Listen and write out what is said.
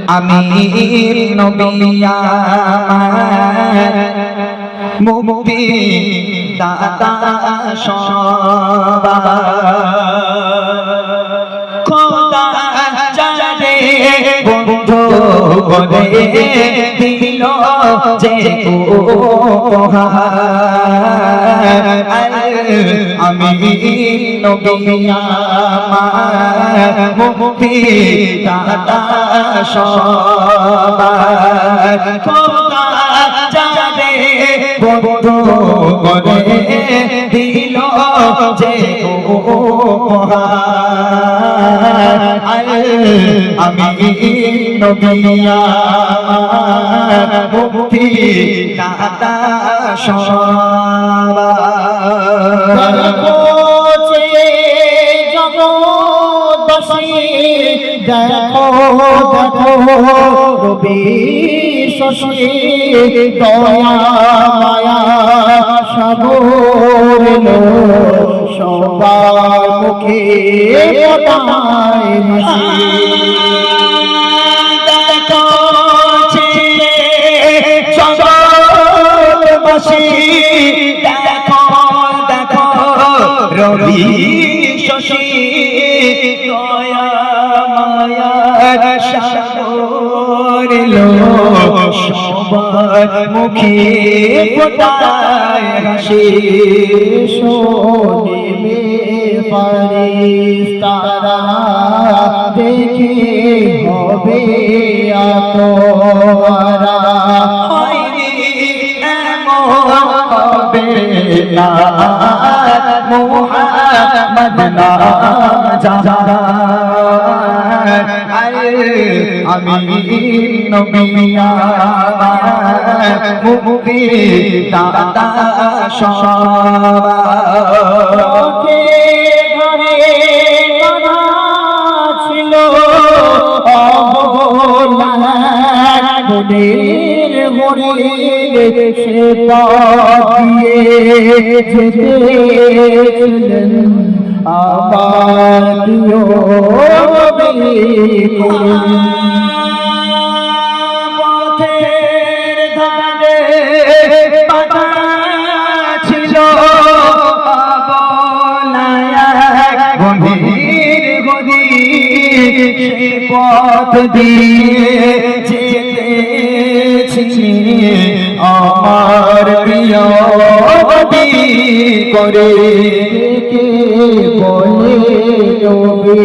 আমি নবী আমার মুক্তি দাতা সবার খোদা জানে বন্ধু করে দিল যে আমি নবী আমার মুক্তি দাতা সবার খোদা জানে বন্ধু করে দিল যে আমি নবী আমার মুক্তি দাতা সবার দেখো দেখো রবি শশী দয়া মায়া সাগর সবার মুখে ফোটায় হাসি দেখো দেখো রবি শশী দয়া মায়ার সাগর সবার মুখে ফোটায় হাসি শোনে ফারিস্তারা দেখে হবে আতরা হবে না মুহাম্মদ নাম যারা আমি নবী আমার মুক্তি দাতা সবার ঘরে বাঁধা ছিল অবলাদের হরিণ সে দিয়ে যেতেছিলেন আমার প্রিয় পথের ধারে বাঁধা ছিল গভীর গভীর সে পথ দিয়ে যেতেছিলেন আমার প্রিয় করে বলে নবী